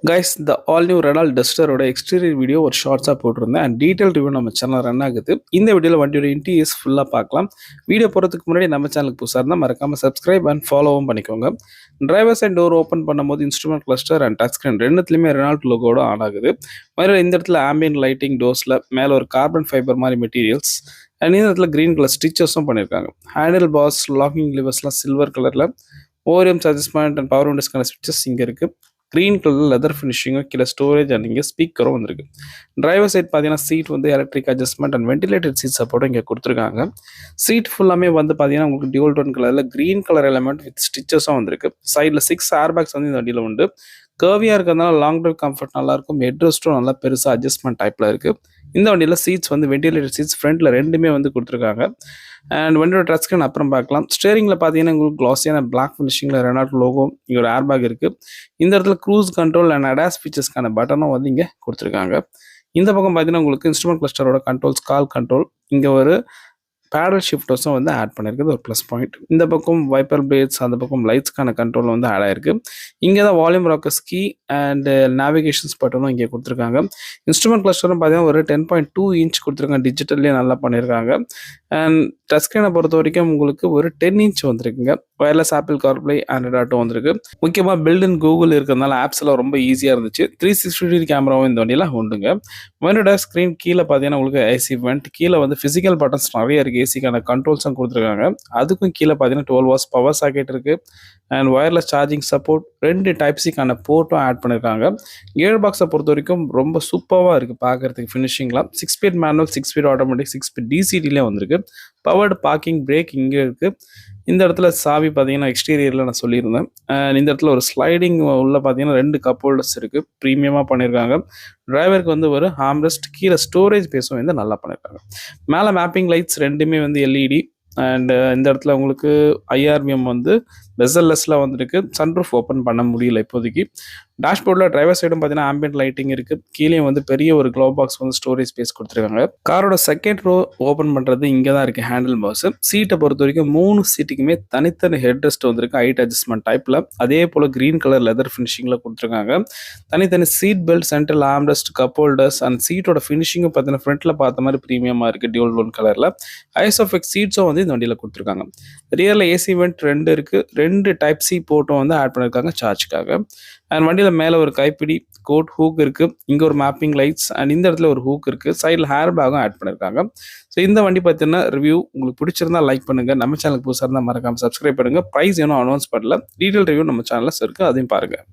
Guys இந்த all new Renault டஸ்டரோட exterior video ஒரு ஷார்ட்ஸாக போட்டிருந்தேன் அண்ட் டீட்டெயில் ரிவ்யூ நம்ம சேனல் ரன் ஆகுது. இந்த வீடியோவில் வண்டியோட இன்டீரியர்ஸ் ஃபுல்லாக பார்க்கலாம். வீடியோ போகிறதுக்கு முன்னாடி நம்ம சேனலுக்கு புதுசாக இருந்தால் மறக்காமல் சப்ஸ்கிரைப் அண்ட் ஃபாலோவும் பண்ணிக்கோங்க. டிரைவர் சைட் டோர் ஓப்பன் பண்ணும்போது instrument cluster and touch screen ரெண்டுத்துலையுமே ரெனால்ட் லோகோட ஆன் ஆகுது. மாதிரி இந்த இடத்துல ஆம்பியன் லைட்டிங் டோர்ஸில் மேலே ஒரு கார்பன் ஃபைபர் மாதிரி மெட்டீரியல்ஸ் அண்ட் இந்த இடத்துல க்ரீன் கலர் ஸ்டிச்சஸும் பண்ணியிருக்காங்க. ஹேண்டில் பாஸ் லாக்கிங் லிவர்ஸ்லாம் சில்வர் கலரில் ஓரியம்ஸ் அட்ஜஸ்ட்மெண்ட் அண்ட் பவர் விண்டோஸ்க்கான ஸ்விட்சஸ் இங்கே இருக்குது. க்ரீன் கலர் லெதர் ஃபினிஷிங்கும் கீழே ஸ்டோரேஜ் அண்ட் இங்கே ஸ்பீக்கரும் வந்திருக்கு. டிரைவர் சைட் பார்த்தீங்கன்னா சீட் வந்து electric adjustment and ventilated seat சப்போர்ட்டும் இங்கே கொடுத்துருக்காங்க. சீட் ஃபுல்லாமே வந்து பார்த்தீங்கன்னா உங்களுக்கு டியூல் டோன் கலரில் க்ரீன் கலர் எலமெண்ட் வித் ஸ்டிச்சஸும் வந்திருக்கு. சைடில் 6 ஏர் பேக்ஸ் வந்து இந்த வண்டியில் உண்டு. கர்வியாக இருக்கிறதுனால லாங் ட்ரைவ் கம்ஃபர்ட் நல்லாயிருக்கும். ஹெட் ரெஸ்ட்டும் நல்லா பெருசாக அட்ஜஸ்ட்மெண்ட் டைப்பில் இருக்குது. இந்த வண்டியில் சீட்ஸ் வந்து வென்டிலேட்டட் சீட்ஸ் ஃப்ரண்ட்டில் ரெண்டுமே வந்து கொடுத்துருக்காங்க. அண்ட் வண்டியோட டச் ஸ்க்ரீன் அப்புறம் பார்க்கலாம். ஸ்டேரிங்கில் பார்த்தீங்கன்னா உங்களுக்கு க்ளாஸியான பிளாக் ஃபினிஷிங்கில் ரெனால்ட் லோகோ இங்கே ஒரு ஏர் பேக் இருக்குது. இந்த இடத்துல க்ரூஸ் கண்ட்ரோல் அண்ட் அடாஸ் ஃபீச்சர்ஸ்க்கான பட்டனும் வந்து இங்கே கொடுத்துருக்காங்க. இந்த பக்கம் பார்த்தீங்கன்னா உங்களுக்கு இன்ஸ்ட்ருமெண்ட் கிளஸ்டரோட கண்ட்ரோல்ஸ், கால் கண்ட்ரோல், இங்கே ஒரு பேடல் ஷிஃப்டர்ஸும் வந்து ஆட் பண்ணியிருக்குது, ஒரு ப்ளஸ் பாயிண்ட். இந்த பக்கம் வைப்பர் பிளேட்ஸ், அந்த பக்கம் லைட்ஸ்க்கான கண்ட்ரோல் வந்து ஆட் ஆயிருக்கு. இங்கே தான் volume rockers key and navigations பட்டனும் இங்கே கொடுத்துருக்காங்க. இன்ஸ்ட்ருமெண்ட் கிளஸ்டரும் பார்த்தீங்கன்னா ஒரு 10.2 இன்ச் கொடுத்துருக்காங்க. டிஜிட்டல்லே நல்லா பண்ணியிருக்காங்க. அண்ட் டச் ஸ்க்ரீனை பொறுத்த வரைக்கும் உங்களுக்கு ஒரு 10 இன்ச் வந்திருக்குங்க. Wireless apple CarPlay, Android auto வந்திருக்கு. முக்கியமாக பில்டின் கூகுள் இருக்கிறதுனால ஆப்ஸ் எல்லாம் ரொம்ப ஈஸியாக இருந்துச்சு. 360 கேமராவும் இந்த வண்டியில் உண்டுங்க. வண்டியோட ஸ்க்ரீன் கீழே பார்த்தீங்கன்னா உங்களுக்கு ஏசி வெண்ட், கீழே வந்து ஃபிசிக்கல் பட்டன்ஸ் நிறைய இருக்குது. ஏசிக்கான கண்ட்ரோல்ஸும் கொடுத்துருக்காங்க. அதுக்கும் கீழே பார்த்தீங்கன்னா 12 வாட்ஸ் பவர் சாக்கெட் இருக்குது. அண்ட் வயர்லெஸ் சார்ஜிங் சப்போர்ட், 2 டைப்-சிக்கான போர்ட்டும் ஆட் பண்ணியிருக்காங்க. கியர் பாக்ஸை பொறுத்த வரைக்கும் ரொம்ப சூப்பராக இருக்குது பார்க்குறதுக்கு. ஃபினிஷிங்லாம் 6 speed manual, 6 speed automatic, 6 speed டிசிடிலே வந்திருக்கு. பவர்டு பார்க்கிங் பிரேக் இங்கே இருக்குது. இந்த இடத்துல சாவி பார்த்தீங்கன்னா எக்ஸ்டீரியரில் நான் சொல்லியிருந்தேன். இந்த இடத்துல ஒரு ஸ்லைடிங் உள்ள பார்த்தீங்கன்னா 2 கப் ஹோல்டர்ஸ் இருக்குது. ப்ரீமியமாக பண்ணியிருக்காங்க. டிரைவருக்கு வந்து ஒரு ஹார்ம்ரெஸ்ட், கீழே ஸ்டோரேஜ் பேஸும் வந்து நல்லா பண்ணியிருக்காங்க. மேலே மேப்பிங் லைட்ஸ் ரெண்டுமே வந்து எல்இடி. அண்ட் இந்த இடத்துல உங்களுக்கு ஐஆர்விஎம் வந்து பெசல்லெஸ்ல வந்துருக்கு. சன்ரூஃப் ஓப்பன் பண்ண முடியல இப்போதைக்கு. டேஷ்போர்டில் டிரைவர் சைடும் பார்த்தீங்கன்னா ஆம்பியன்ட் லைட்டிங் இருக்குது. கீழே வந்து பெரிய ஒரு க்ளோ பாக்ஸ் வந்து ஸ்டோரேஜ் ஸ்பேஸ் கொடுத்துருக்காங்க. காரோட செகண்ட் ரோ ஓப்பன் பண்ணுறது இங்கே தான் இருக்குது. ஹேண்டில் பாஸ் சீட்டை பொறுத்த வரைக்கும் 3 சீட்டுக்குமே தனித்தனி ஹெட் ரெஸ்ட் வந்திருக்கு. ஹைட் அட்ஜஸ்ட்மெண்ட் டைப்பில். அதே போல் க்ரீன் கலர் லெதர் ஃபினிஷிங்கில் கொடுத்துருக்காங்க. தனித்தனி seat belt, central armrest, cup holders and சீட்டோட ஃபினிஷிங்கும் பார்த்தீங்கன்னா ஃப்ரண்ட்டில் பார்த்த மாதிரி ப்ரீமியமாக இருக்குது. டியூல் டோன் கலரில் ஐஎஸ்எஃப்எக்ஸ் சீட்ஸும் வந்து இந்த வண்டியில் கொடுத்துருக்காங்க. ரியரில் ஏசி வெண்ட் 2 இருக்குது. 2 டைப்-சி போர்ட்டும் வந்து ஆட் பண்ணியிருக்காங்க சார்ஜுக்காக. அண்ட் வண்டியில் மேலே ஒரு கைப்பிடி, கோட், ஹூக் இருக்குது. இங்கே ஒரு மேப்பிங் லைட்ஸ் அண்ட் இந்த இடத்துல ஒரு ஹூக் இருக்குது. சைடில் ஹேர் பேக்கும் ஆட் பண்ணியிருக்காங்க. ஸோ இந்த வண்டி பார்த்தீங்கன்னா ரிவ்யூ உங்களுக்கு பிடிச்சிருந்தா லைக் பண்ணுங்கள். நம்ம சேனலுக்கு புதுசாக இருந்தால் மறக்காமல் சப்ஸ்கிரைப் பண்ணுங்கள். ப்ரைஸ் இன்னும் அனௌன்ஸ் பண்ணல. டீட்டெயில் ரிவ்யூ நம்ம சேனலில் இருக்குது, அதையும் பாருங்கள்.